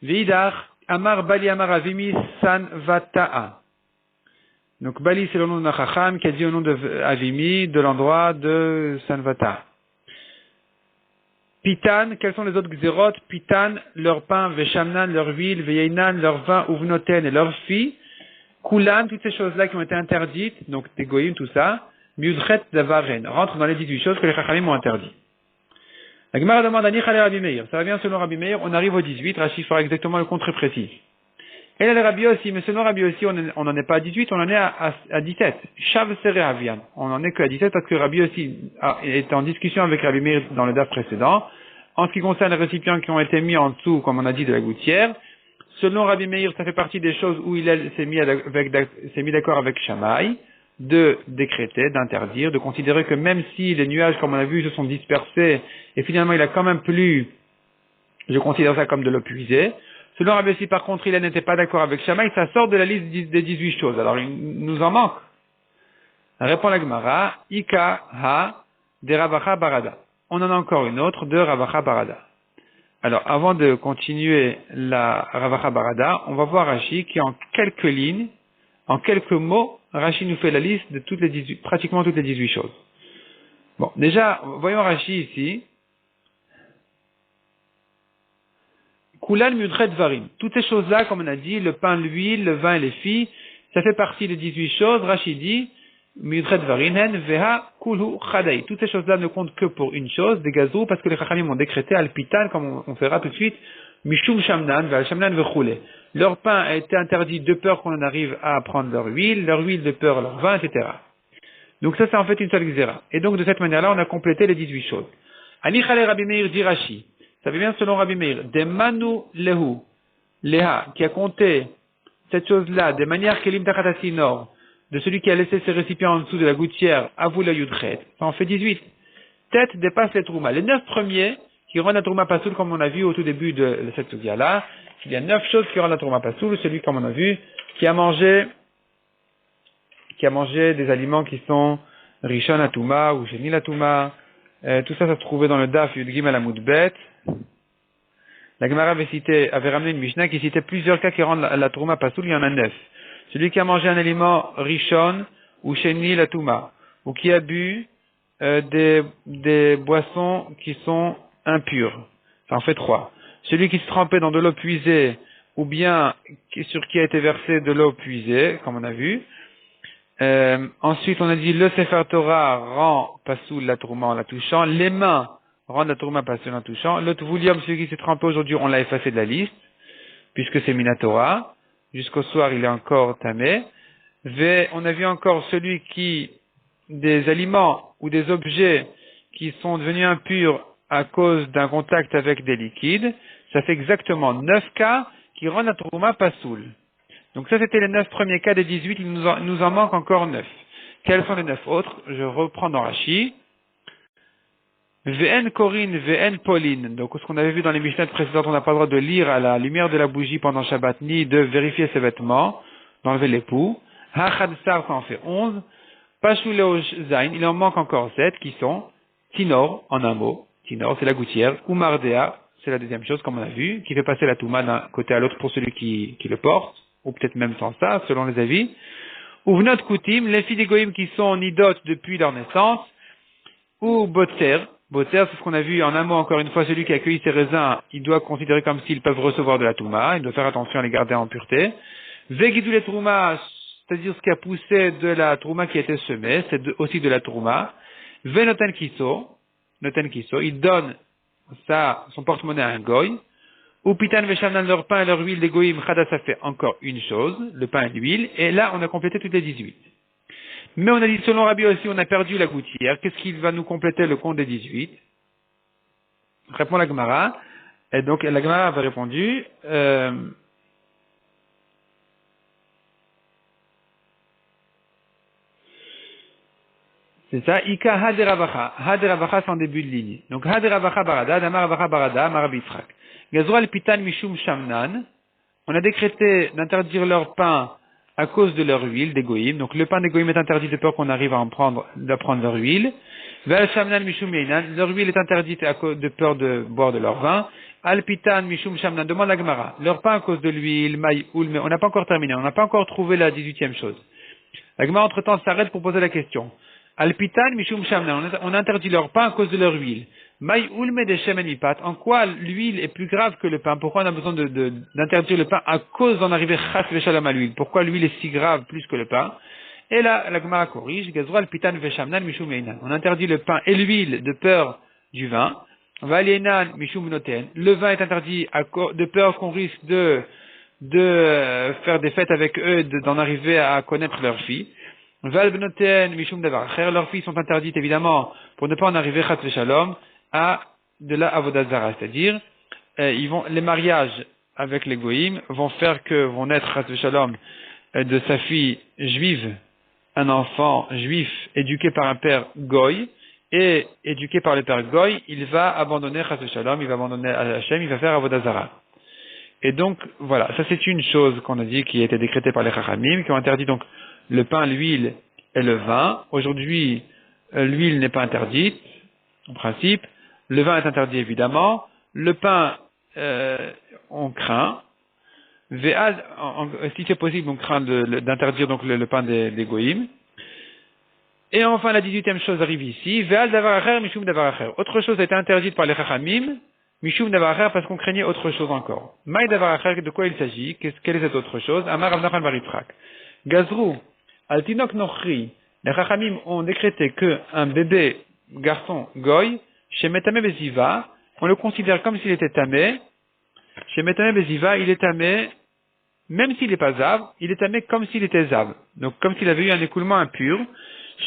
Veidar, Amar Bali Amar Avimi San Vata'a. Donc Bali c'est le nom de Nachacham qui a dit au nom de Avimi de l'endroit de Sanvata. Pitan, quels sont les autres xérot? Pitan, leur pain, Veshamnan, leur huile, Veyeinan, leur vin, Uvnoten et leurs filles. Kulan, toutes ces choses-là qui ont été interdites, donc des goyim, tout ça. Miudret Davaren, rentre dans les 18 choses que les Chachamim ont interdites. La Gemara demande à Nichale Rabbi Meir. Ça va bien selon Rabbi Meir, on arrive au 18, Rashi fera exactement le compte très précis. Et là, le Rabbi aussi, mais selon Rabbi aussi, on n'en est pas à 18, on en est à 17. Shav Sere Avian. On n'en est que à 17 parce que Rabbi aussi est en discussion avec Rabbi Meir dans le DAF précédent. En ce qui concerne les récipients qui ont été mis en dessous, comme on a dit, de la gouttière, selon Rabbi Meir, ça fait partie des choses où il s'est mis d'accord avec Shammai, de décréter, d'interdire, de considérer que même si les nuages, comme on a vu, se sont dispersés, et finalement il a quand même plu, je considère ça comme de l'eau puisée. Selon Rabbi Yossi, par contre, il n'était pas d'accord avec Shammai, ça sort de la liste des 18 choses. Alors, il nous en manque. Répond la Gemara, Ika ha de Ravacha Barada. On en a encore une autre de Ravacha Barada. Alors, avant de continuer la Ravacha Barada, on va voir Rashi qui, en quelques lignes, en quelques mots, Rashi nous fait la liste de pratiquement toutes les 18 choses. Bon, déjà, voyons Rashi ici. Kulan mudret varim. Toutes ces choses-là, comme on a dit, le pain, l'huile, le vin et les filles, ça fait partie des 18 choses. Rashi dit, mudret varinen veha kulhu chadai. Toutes ces choses-là ne comptent que pour une chose, des gazous, parce que les chachamim ont décrété alpitan, comme on verra tout de suite, mishum shamnan, ve'al shamnan vechule. Leur pain a été interdit de peur qu'on en arrive à prendre leur huile de peur leur vin, etc. Donc ça, c'est en fait une seule xéra. Et donc, de cette manière-là, on a complété les 18 choses. Anichale Rabbi Meir dit Rashi. Ça veut bien selon Rabbi Meir, des manu lehu, leha, qui a compté cette chose-là, de manière kelim tachatasinor, de celui qui a laissé ses récipients en dessous de la gouttière, avou la yudchet, ça en fait 18. Tête dépasse les troumas. Les 9 premiers qui rendent la trouma pasoul, comme on a vu au tout début de cette sugia-là, il y a 9 choses qui rendent la trouma pasoul, celui, comme on a vu, qui a mangé des aliments qui sont rishon atuma ou sheni latuma, tout ça, ça se trouvait dans le daf Yud Gimel Amud Bet. La Gemara avait ramené une Mishnah qui citait plusieurs cas qui rendent la trouma pasoul, il y en a 9. Celui qui a mangé un aliment rishon ou sheni latuma, ou qui a bu des boissons qui sont impures, ça en fait 3. Celui qui se trempait dans de l'eau puisée, ou bien sur qui a été versé de l'eau puisée, comme on a vu. Ensuite, on a dit le Sefer Torah rend pasoul la trouma en la touchant, les mains rendent la trouma pasoul en la touchant, le Tvulium, celui qui s'est trempé aujourd'hui, on l'a effacé de la liste, puisque c'est Minatora, jusqu'au soir il est encore tamé. On a vu encore celui qui, des aliments ou des objets qui sont devenus impurs à cause d'un contact avec des liquides, ça fait exactement 9 cas qui rendent la trouma pasoul. Donc ça, c'était les 9 premiers cas des 18, il nous en manque encore 9. Quels sont les 9 autres? Je reprends dans Rashi. VN Corinne, VN Pauline. Donc ce qu'on avait vu dans les Mishnah précédentes, on n'a pas le droit de lire à la lumière de la bougie pendant Shabbat, ni de vérifier ses vêtements, d'enlever l'époux. Hachadsar, ça en fait 11. Pashuleo Zain, il en manque encore 7, qui sont Tinor, en un mot. Tinor, c'est la gouttière. Ou Mardea, c'est la deuxième chose, comme on a vu, qui fait passer la Touma d'un côté à l'autre pour celui qui le porte. Ou peut-être même sans ça, selon les avis. Ou Vnot Koutim, les filles des Goïm qui sont nidotes depuis leur naissance. Ou Botser. Botser, c'est ce qu'on a vu en un mot encore une fois, celui qui a accueilli ses raisins, il doit considérer comme s'ils peuvent recevoir de la Touma, il doit faire attention à les garder en pureté. Vegidou les Trouma, c'est-à-dire ce qui a poussé de la Trouma qui a été semée, c'est aussi de la Trouma. Venoten Kiso, il donne son porte-monnaie à un Goy. Ou pitan veshamnan, leur pain et leur huile des goïm, chada, ça fait encore une chose, le pain et l'huile, et là, on a complété toutes les 18. Mais on a dit, selon Rabbi aussi, on a perdu la gouttière, qu'est-ce qui va nous compléter le compte des 18? Répond la Gemara, et donc la Gemara avait répondu, c'est ça, Ika Haderavacha. Haderavacha, c'est en début de ligne. Donc Haderavacha Barada, Damar Ravacha Barada, Marabitrak. Gazroal Pitan Mishum Shamnan. On a décrété d'interdire leur pain à cause de leur huile, des goïm. Donc le pain des goïm est interdit de peur qu'on arrive à prendre leur huile. Vel Shamnan Mishum Yeinan. Leur huile est interdite à cause de peur de boire de leur vin. Al Pitan Mishum Shamnan. Demande la Gemara. Leur pain à cause de l'huile, maï, oul, mais on n'a pas encore terminé. On n'a pas encore trouvé la 18e chose. La Gemara entre-temps s'arrête pour poser la question. Alpitan mishum shamnan, on interdit leur pain à cause de leur huile. Maï ulme de shemenipat, en quoi l'huile est plus grave que le pain? Pourquoi on a besoin d'interdire le pain à cause d'en arriver chas veshalom à l'huile? Pourquoi l'huile est si grave plus que le pain? Et là, la Gemara corrige, gazro alpitan veshamnan mishum einan. On interdit le pain et l'huile de peur du vin. Valienan mishum noten. Le vin est interdit de peur qu'on risque de faire des fêtes avec eux, d'en arriver à connaître leurs filles. Leurs filles sont interdites évidemment pour ne pas en arriver chat shalom à de la avodat zara, c'est-à-dire les mariages avec les goïms vont naître chat shalom de sa fille juive un enfant juif éduqué par un père goy et éduqué par le père goy, il va abandonner chat shalom, il va abandonner Hachem, il va faire avodat zara. Et donc, voilà, ça c'est une chose qu'on a dit qui a été décrétée par les Chachamim, qui ont interdit donc le pain, l'huile et le vin. Aujourd'hui, l'huile n'est pas interdite, en principe. Le vin est interdit évidemment. Le pain, on craint. Si c'est possible, on craint d'interdire donc le pain des goïms. Et enfin, la 18e chose arrive ici. Ve'al davar acher, mishum davar acher. Autre chose a été interdite par les Chachamim. Mishum davar acher parce qu'on craignait autre chose encore. Maï davar acher, de quoi il s'agit? Quelle est cette autre chose? Amar Rav Nachman bar Yitzchak. Gazrou, al tinok nochri. Les Chachamim ont décrété qu'un bébé garçon goy, chez Metame Beziva, on le considère comme s'il était tamé. Chez Metame Beziva, il est tamé, même s'il n'est pas zav, il est tamé comme s'il était zav. Donc comme s'il avait eu un écoulement impur.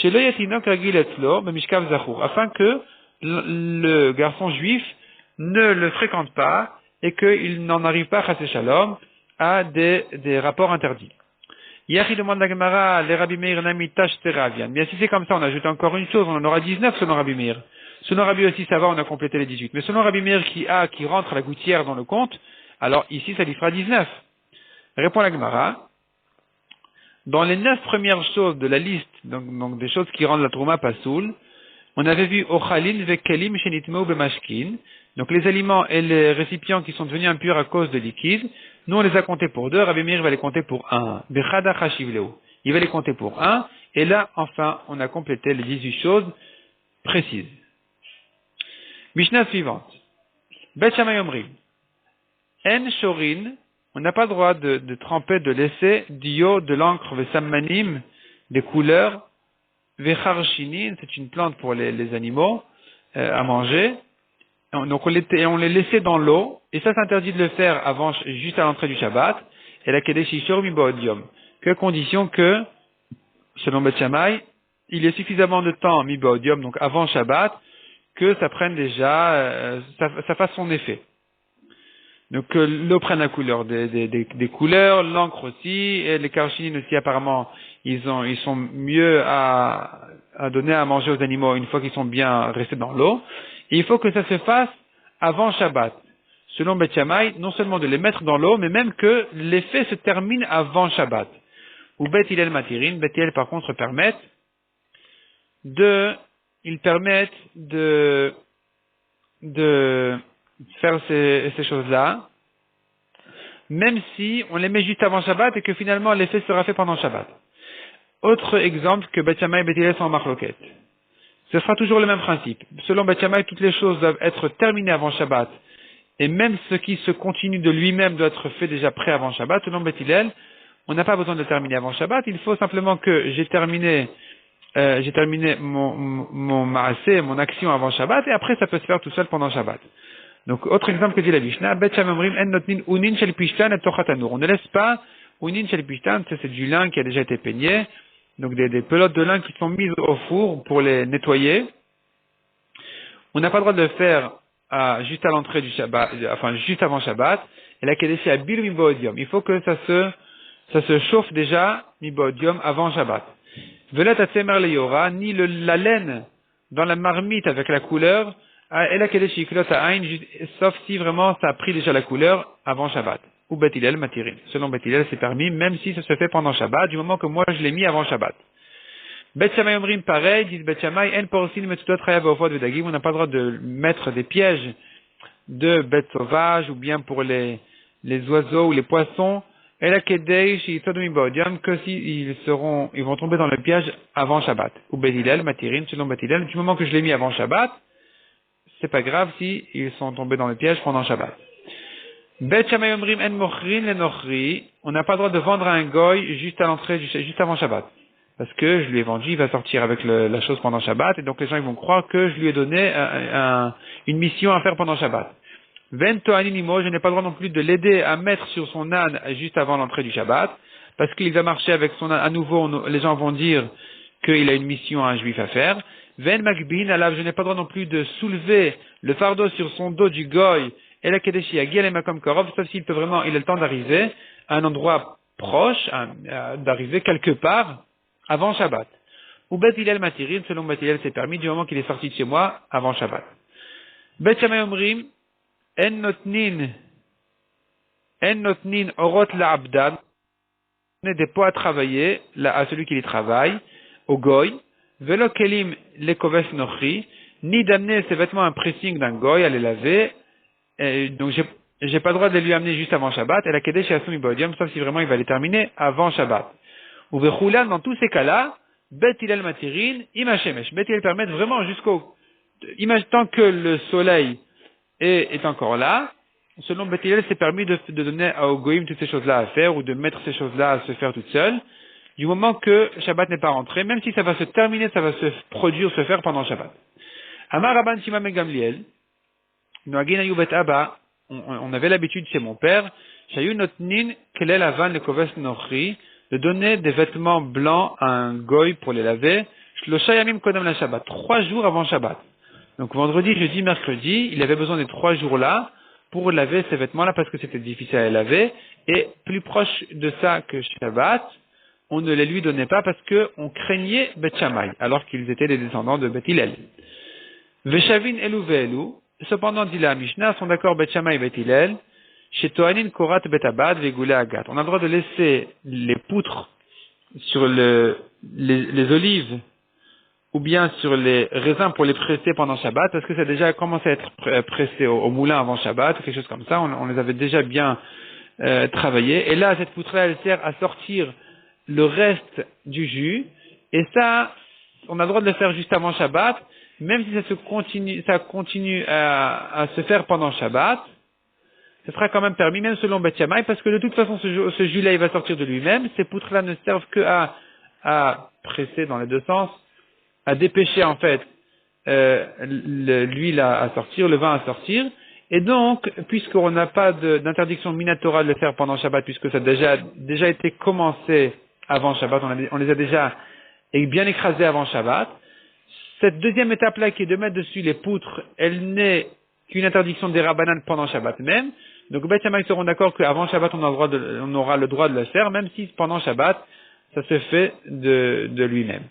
Chez le yatinok ragil etzlo, b'mishkav zachour, afin que le garçon juif ne le fréquente pas et qu'il n'en arrive pas, chas shalom, à des rapports interdits. Yachi demande la Gemara, les Rabbi Meir nami tash teravian. Bien si c'est comme ça, on ajoute encore une chose, on en aura 19 selon Rabbi Meir. Selon Rabbi aussi, ça va, on a complété les 18. Mais selon Rabbi Meir qui rentre à la gouttière dans le compte, alors ici, ça lui fera 19. Répond la Gemara. Dans les 9 premières choses de la liste, donc des choses qui rendent la trouma pasoul, on avait vu ochalin vekelim shenitmeu bemashkin, donc les aliments et les récipients qui sont devenus impurs à cause de liquide. Nous on les a comptés pour 2, Rabbi Meir va les compter pour 1. Bechada chashivleu, il va les compter pour 1, et là enfin on a complété les 18 choses précises. Mishnah suivante. Bet Shammai omrim. En shorin, on n'a pas le droit de tremper, de laisser dio, de l'encre, vesammanim, des couleurs, vecharshinin, c'est une plante pour les animaux à manger. Donc on les laissait dans l'eau, et ça s'interdit de le faire juste à l'entrée du Shabbat, et la Kedesh Ishor Miboodium. Que condition que, selon Bet Shammai, il y ait suffisamment de temps Miboodium, donc avant Shabbat, que ça prenne déjà, ça fasse son effet. Donc que l'eau prenne la couleur des couleurs, l'encre aussi, et les karchinines aussi apparemment, ils sont mieux à donner à manger aux animaux une fois qu'ils sont bien restés dans l'eau. Et il faut que ça se fasse avant Shabbat. Selon Bet Shammai, non seulement de les mettre dans l'eau, mais même que l'effet se termine avant Shabbat. Ou Bet Hillel Matirin, Bet Hillel par contre ils permettent de faire ces choses-là, même si on les met juste avant Shabbat et que finalement l'effet sera fait pendant Shabbat. Autre exemple que Bet Shammai et Bet Hillel sont en marloquette. Ce sera toujours le même principe. Selon Bet Shammai, toutes les choses doivent être terminées avant Shabbat. Et même ce qui se continue de lui-même doit être fait déjà prêt avant Shabbat. Selon Bet Hillel, on n'a pas besoin de le terminer avant Shabbat. Il faut simplement que j'ai terminé mon maasé, mon action avant Shabbat, et après ça peut se faire tout seul pendant Shabbat. Donc, autre exemple que dit la Mishnah, Bet Shammai omrim en notnin unin shel pishtan et tochat hanur. On ne laisse pas unin shel pishtan, c'est du lin qui a déjà été peigné. Donc des pelotes de lin qui sont mises au four pour les nettoyer. On n'a pas le droit de le faire juste à l'entrée du Shabbat, enfin juste avant Shabbat. Et la Kedeshi abil miboodium. Il faut que ça se chauffe déjà miboodium avant Shabbat. Velet atsemer leyora, ni la laine dans la marmite avec la couleur, et la Kedeshi iklot ha'ain, sauf si vraiment ça a pris déjà la couleur avant Shabbat. Ou Bet Hillel matirin. Selon Bet Hillel, c'est permis, même si ça se fait pendant Shabbat, du moment que moi je l'ai mis avant Shabbat. Bet Shammai omrim pareil, dit Bet Shammai, en porcine metutot chayav ofot vedagim, on n'a pas le droit de mettre des pièges de bêtes sauvages, ou bien pour les oiseaux ou les poissons, et la kedei shi sodomi baodiam, que ils vont tomber dans le piège avant Shabbat. Ou Bet Hillel matirin, selon Bet Hillel, du moment que je l'ai mis avant Shabbat, c'est pas grave si ils sont tombés dans le piège pendant Shabbat. Bet Shammai omrim en mochrin le nochri, on n'a pas le droit de vendre à un goy juste à l'entrée, juste avant Shabbat. Parce que je lui ai vendu, il va sortir avec la chose pendant Shabbat, et donc les gens ils vont croire que je lui ai donné une mission à faire pendant Shabbat. Vento animimo, je n'ai pas le droit non plus de l'aider à mettre sur son âne juste avant l'entrée du Shabbat, parce qu'il va marcher avec son âne. À nouveau, les gens vont dire qu'il a une mission à un juif à faire. Ven magbin, alav, je n'ai pas le droit non plus de soulever le fardeau sur son dos du goy, et la kedeshi agil et makom korov, sauf s'il peut vraiment, il a le temps d'arriver à un endroit proche, d'arriver quelque part avant Shabbat. Ou Bet Hillel matirin, selon Bet Hillel, c'est permis du moment qu'il est sorti de chez moi avant Shabbat. Bet Shammai omrim, en notnin orot la abdan, des poids à travailler, à celui qui les travaille, au goy, velo kelim le koves nochri, ni d'amener ses vêtements à un pressing d'un goy à les laver, donc j'ai pas le droit de lui amener juste avant Shabbat, et la kedesh asum ibodium, sauf si vraiment il va les terminer avant Shabbat. Ou vechulan, dans tous ces cas-là, bet ilal matirin, imashemesh. Bet ilal permet vraiment tant que le soleil est encore là, selon Bet Hillel, c'est permis de donner à Ogoïm toutes ces choses-là à faire, ou de mettre ces choses-là à se faire toutes seules, du moment que Shabbat n'est pas rentré, même si ça va se terminer, ça va se produire, se faire pendant Shabbat. Amar Rabban Shimon ben Gamliel, Noagin Ayu Bet Abba, on avait l'habitude chez mon père, Shayu Notnin Kelel Avan le Koves Nochri, de donner des vêtements blancs à un goy pour les laver, Shlosha Yamim Kodam la Shabbat, 3 jours avant Shabbat. Donc vendredi, jeudi, mercredi, il avait besoin des 3 jours-là pour laver ces vêtements-là parce que c'était difficile à les laver. Et plus proche de ça que Shabbat, on ne les lui donnait pas parce qu'on craignait Bet Shammai, alors qu'ils étaient les descendants de Bet Hillel. Veshavin elu ve'elu, cependant, dit la Mishnah, sont d'accord Bet Shammai et Bet Hillel, chez Toanin Korat Bet Abad ve'goulé Agat. On a le droit de laisser les poutres sur les olives ou bien sur les raisins pour les presser pendant Shabbat, parce que ça a déjà commencé à être pressé au moulin avant Shabbat, ou quelque chose comme ça, on les avait déjà bien travaillés. Et là, cette poutre-là, elle sert à sortir le reste du jus, et ça, on a le droit de le faire juste avant Shabbat, même si ça continue à se faire pendant Shabbat, ce sera quand même permis, même selon Bet Shammai, parce que de toute façon, ce jus-là, il va sortir de lui-même, ces poutres-là ne servent que à presser dans les deux sens, à dépêcher en fait l'huile à sortir, le vin à sortir, et donc, puisqu'on n'a pas d'interdiction minatora de le faire pendant Shabbat, puisque ça a déjà été commencé avant Shabbat, on les a déjà bien écrasés avant Shabbat, cette deuxième étape-là qui est de mettre dessus les poutres, elle n'est qu'une interdiction des rabbanan pendant Shabbat même, donc Bet Shammai seront d'accord qu'avant Shabbat on aura le droit de le faire, même si pendant Shabbat ça se fait de lui-même.